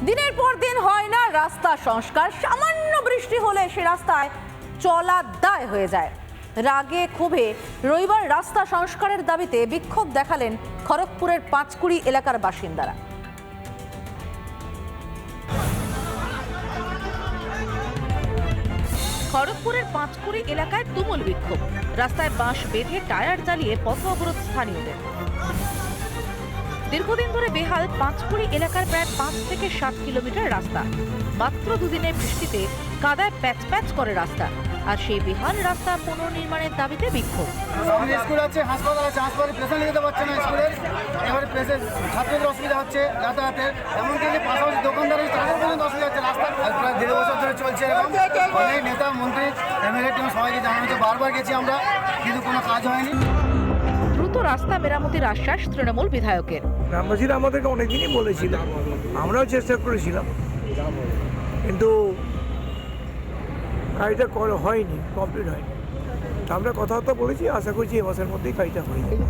দিনের পর দিন হয় না রাস্তা সংস্কার, সামান্য বৃষ্টি হলে সে রাস্তায় চলা দায় হয়ে যায়। রাগে ক্ষোভে রবিবার রাস্তা সংস্কারের দাবিতে বিক্ষোভ দেখালেন খড়গপুরের পাঁচকুড়ি এলাকার বাসিন্দারা। খড়গপুরের পাঁচকুড়ি এলাকায় তুমুল বিক্ষোভ, রাস্তায় বাঁশ বেঁধে টায়ার জ্বালিয়ে পথ অবরোধ স্থানীয়দের। দীর্ঘদিন ধরে বেহাল পাঁচকুড়ি এলাকার প্রায় 5 থেকে 7 কিলোমিটার রাস্তা। মাত্র দুদিনের বৃষ্টিতে কাদায় প্যাচ প্যাচ করে রাস্তা, আর সেই বেহাল রাস্তা পুনর্নির্মাণের দাবিতে বিক্ষোভ। স্কুল আছে, হাসপাতাল আছে, হাসপাতালে পেশেন্ট নিতে পারছে না স্কুলের, এবারে পেশেন্ট ছাত্রদের অসুবিধা হচ্ছে যাতায়াতের, এমনকি পাশাপাশি দোকানদারের তাদের পর্যন্ত অসুবিধা হচ্ছে। রাস্তা প্রায় 1.5 বছর ধরে চলছে এরকম। অনেক নেতা মন্ত্রী এমএলএ টিম সবাইকে জানানো হচ্ছে, বারবার গেছি আমরা, কিন্তু কোনো কাজ হয়নি। দ্রুত রাস্তা মেরামতির আশ্বাস তৃণমূল বিধায়কের। গ্রামবাসীরা আমাদেরকে অনেকদিনই বলেছিল, আমরাও চেষ্টা করেছিলাম, কিন্তু কাজটা হয়নি, কমপ্লিট হয়নি। আমরা কথাবার্তা বলেছি, আশা করছি এ মাসের মধ্যেই কাজটা হয়ে যাবে।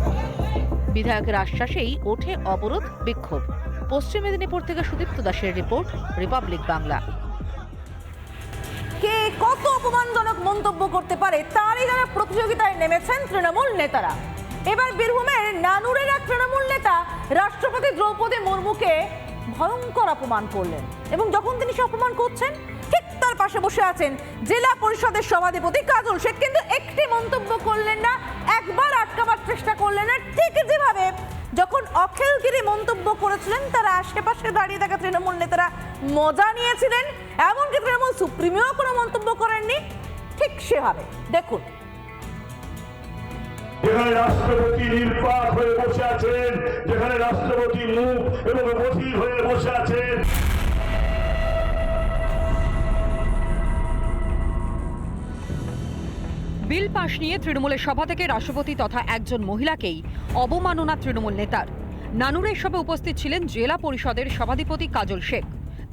বিধায়কের আশ্বাসেই ওঠে অবরোধ বিক্ষোভ। পশ্চিম মেদিনীপুর থেকে সুদীপ্ত দাসের রিপোর্ট, রিপাবলিক বাংলা। কে কত অপমানজনক মন্তব্য করতে পারে তারই যেন প্রতিযোগিতায় নেমেছেন তৃণমূল নেতারা। এবার বীরভূমের নানুরের এক তৃণমূল নেতা রাষ্ট্রপতি দ্রৌপদী মুর্মুকে ভয়ঙ্কর অপমান করলেন, এবং যখন তিনি সে অপমান করছেন ঠিক তার পাশে বসে আছেন জেলা পরিষদের সভাধিপতি কাজল শেখ, কিন্তু একটি মন্তব্য করলেন না, একবার আটকাবার চেষ্টা করলেন না। ঠিক যেভাবে যখন অখিলগিরি মন্তব্য করেছিলেন তারা আশেপাশে দাঁড়িয়ে থাকা তৃণমূল নেতারা মজা নিয়েছিলেন, এমনকি তৃণমূল সুপ্রিমিও কোনো মন্তব্য করেননি, ঠিক সেভাবে দেখুন। যেখানে রাষ্ট্রপতি নির্বাক হয়ে বসে আছেন, যেখানে রাষ্ট্রপতি মুখ এবং বধির হয়ে বসে আছেন, বিল পাশ নিয়ে তৃণমূলের সভা থেকে রাষ্ট্রপতি তথা একজন মহিলাকেই অবমাননা তৃণমূল নেতার। নানুরের সভায় উপস্থিত ছিলেন জেলা পরিষদের সভাধিপতি কাজল শেখ।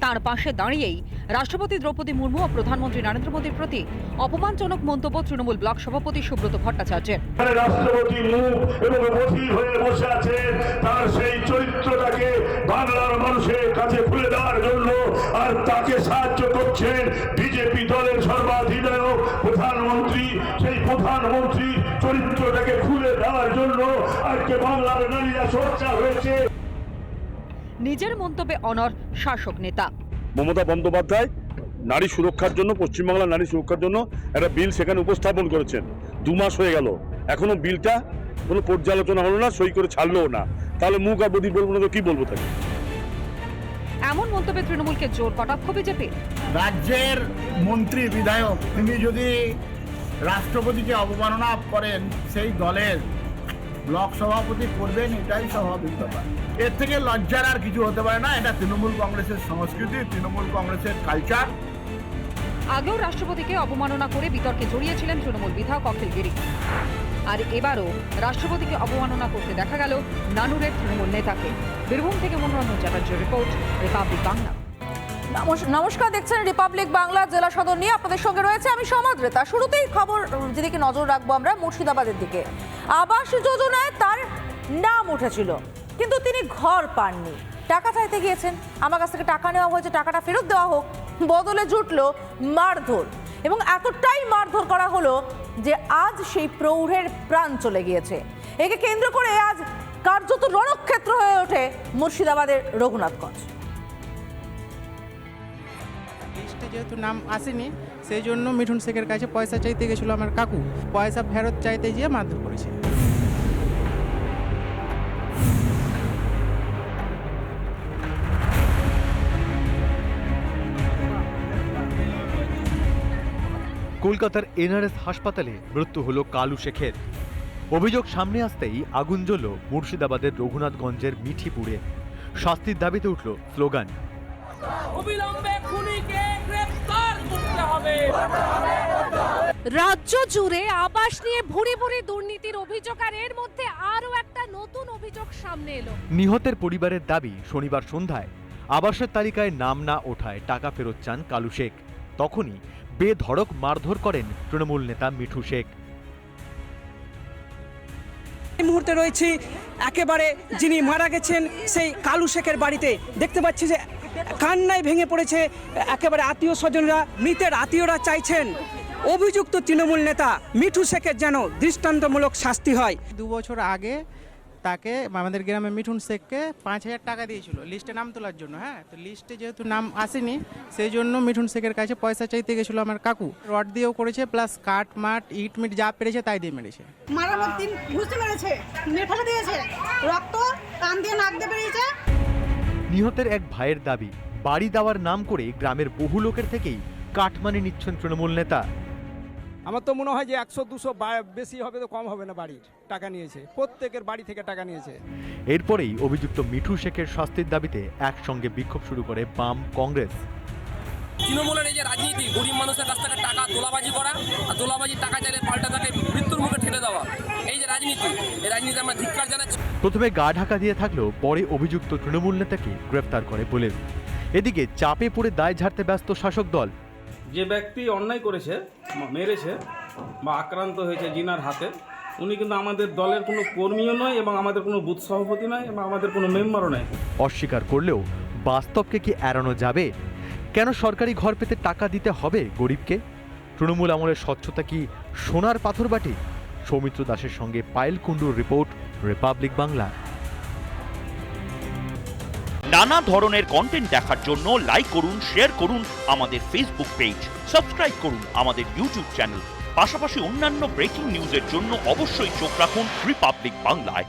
তার পাশে দাঁড়িয়েই রাষ্ট্রপতি দ্রৌপদী মুর্মু ও প্রধানমন্ত্রী নরেন্দ্র মোদীর প্রতি অপমানজনক মন্তব্য তৃণমূল ব্লক সভাপতি সুব্রত ভট্টাচার্যের। রাষ্ট্রপতি মুখ এবং বধির হয়ে বসে আছেন, তার সেই চরিত্রটাকে বাংলার মানুষের কাছে খুলে দেওয়ার জন্য আর তাকে সাহায্য করছেন বিজেপি দলের সর্বাধিনায়ক প্রধানমন্ত্রী। সেই প্রধানমন্ত্রী চরিত্রটাকে খুলে দেওয়ার জন্য আজকে বাংলার নারীরা সোচ্চার হয়েছে। নিজের মন্তব্যে অনড় শাসক নেতা মমতা বন্দ্যোপাধ্যায় নারী সুরক্ষার জন্য, পশ্চিমবাংলার নারী সুরক্ষার জন্য একটা বিল সেখানে উপস্থাপন করেছেন। 2 মাস হয়ে গেল, এখনো বিলটা কোনো পর্যালোচনা হলো না, সই করে ছাড়লো না। তাহলে মুখ আর বদির বলবো না তো কি বলবো তাকে? এমন মন্তব্যে তৃণমূলকে জোর কটাক্ষ বিজেপি। রাজ্যের মন্ত্রী বিধায়ক তিনি যদি রাষ্ট্রপতিকে অবমাননা করেন, সেই দলের ব্লক সভাপতি করবেন, এটাই স্বাভাবিক ব্যাপার। এর থেকে লজ্জার আর কিছু হতে পারে না। এটা তৃণমূল কংগ্রেসের সংস্কৃতি, তৃণমূল কংগ্রেসের কালচার। আগেও রাষ্ট্রপতিকে অবমাননা করে বিতর্কে জড়িয়েছিলেন তৃণমূল বিধায়ক অখিলগিরি, আর এবারও রাষ্ট্রপতিকে অবমাননা করতে দেখা গেল নানুরের তৃণমূল নেতাকে। বীরভূম থেকে মনোরঞ্জন চ্যাটার্জির রিপোর্ট, রিপাবলিক বাংলা। নমস্কার, দেখছেন রিপাবলিক বাংলা। জেলা সদর নিয়ে আপনাদের সঙ্গে রয়েছে আমি সমাদ্রেতা। শুরুতেই খবর যেদিকে নজর রাখবো আমরা মুর্শিদাবাদের দিকে। আবাস যোজনায় তার নাম উঠেছিল, কিন্তু তিনি ঘর পাননি। টাকা চাইতে গিয়েছেন, আমার কাছ থেকে টাকা নেওয়া হয়েছে, টাকাটা ফেরত দেওয়া হোক, বদলে জুটলো মারধর, এবং এতটাই মারধর করা হলো যে আজ সেই প্রৌঢ়ের প্রাণ চলে গিয়েছে। একে কেন্দ্র করে আজ কার্যত রণক্ষেত্র হয়ে ওঠে মুর্শিদাবাদের রঘুনাথগঞ্জ। যেহেতু নাম আসেনি, সেই জন্য মিঠুন শেখের কাছে পয়সা চাইতে গেছিল আমার কাকু। পয়সা ফেরত চাইতে গিয়ে মারধর করেছে। কলকাতার এনআরএস হাসপাতালে মৃত্যু হলো কালু শেখের। অভিযোগ সামনে আসতেই আগুন জ্বলল মুর্শিদাবাদের রঘুনাথগঞ্জের মিঠিপুরে। শাস্তির দাবিতে উঠল স্লোগান। রাজ্য জুড়ে আবাস নিয়ে ভুরি ভুরি দুর্নীতির অভিযোগ, আর এর মধ্যে আরও একটা নতুন অভিযোগ সামনে এলো। নিহতের পরিবারের দাবি, শনিবার সন্ধ্যায় আবাসের তালিকায় নাম না ওঠায় টাকা ফেরত চান কালু শেখ। তখনই বেধড়ক মারধর করেন তৃণমূল নেতা মিঠু শেখ। এই মুহূর্তে রয়েছি একেবারে যিনি মারা গেছেন সেই কালু শেখের বাড়িতে। দেখতে পাচ্ছি যে কান্নায় ভেঙে পড়েছে একেবারে আত্মীয় স্বজনরা। মৃতের আত্মীয়রা চাইছেন অভিযুক্ত তৃণমূল নেতা মিঠু শেখের যেন দৃষ্টান্তমূলক শাস্তি হয়। 2 বছর আগে তাকে আমাদের গ্রামে মিঠুন শেখকে 5,000 টাকা দিয়েছিল লিস্টে নাম তোলার জন্য। হ্যাঁ, তো লিস্টে যেহেতু নাম আসেনি সেই জন্য মিঠুন শেখের কাছে পয়সা চাইতে গেছিল আমার কাকু। রড দিয়েও করেছে, প্লাস কাঠ মাঠ ইট মিট যা পেরেছে তাই দিয়ে মেরেছে। মারার দিন ঘুষি মেরেছে, মেরে ফেলে দিয়েছে, রক্ত কান দিয়ে নাক দিয়ে বেরিয়েছে। নিহতের এক ভাইয়ের দাবি, বাড়ি দেওয়ার নাম করে গ্রামের বহু লোকের থেকেই কাটমানি নিচ্ছেন তৃণমূল নেতা। আমার তো মনে হয় যে 100-200 বেশি হবে, তো কম হবে না। বাড়ির টাকা নিয়েছে, প্রত্যেকের বাড়ি থেকে টাকা নিয়েছে। এরপরেই অভিযুক্ত মিঠু শেখের শাস্তির দাবিতে একসঙ্গে বিক্ষোভ শুরু করে বাম কংগ্রেস। তৃণমূলের এই যে রাজনীতি, গরিব মানুষের কাছ থেকে টাকা তোলাবাজি করা, আর তোলাবাজির টাকা চাইলে পাল্টা তাকে মৃত্যুর মুখে ঠেলে দেওয়া, এই যে রাজনীতি, এই রাজনীতি আমরা ধিক্কার জানাচ্ছি। প্রথমে গা ঢাকা দিয়ে থাকলেও পরে অভিযুক্ত তৃণমূল নেতাকে গ্রেফতার করে পুলিশ। এদিকে চাপে পড়ে দায় ঝাড়তে ব্যস্ত শাসক দল। যে ব্যক্তি অন্যায় করেছে, মেরেছে বা আক্রান্ত হয়েছে জিনার হাতে, উনি কিন্তু আমাদের দলের কোনো কর্মীও নয় এবং আমাদের কোনো বুথ সভাপতি নয় এবং আমাদের কোনো মেম্বারও নয়। অস্বীকার করলেও বাস্তবকে কি এড়ানো যাবে? কেন সরকারি ঘর পেতে টাকা দিতে হবে গরিবকে? তৃণমূল আমলের স্বচ্ছতা কি সোনার পাথর বাটি? সৌমিত্র দাসের সঙ্গে পায়েল কুণ্ডুর রিপোর্ট, রিপাবলিক বাংলা। নানা ধরনের কন্টেন্ট দেখার জন্য লাইক করুন, শেয়ার করুন আমাদের ফেসবুক পেজ, সাবস্ক্রাইব করুন আমাদের ইউটিউব চ্যানেল। পাশাপাশি অন্যান্য ব্রেকিং নিউজের জন্য অবশ্যই চোখ রাখুন রিপাবলিক বাংলায়।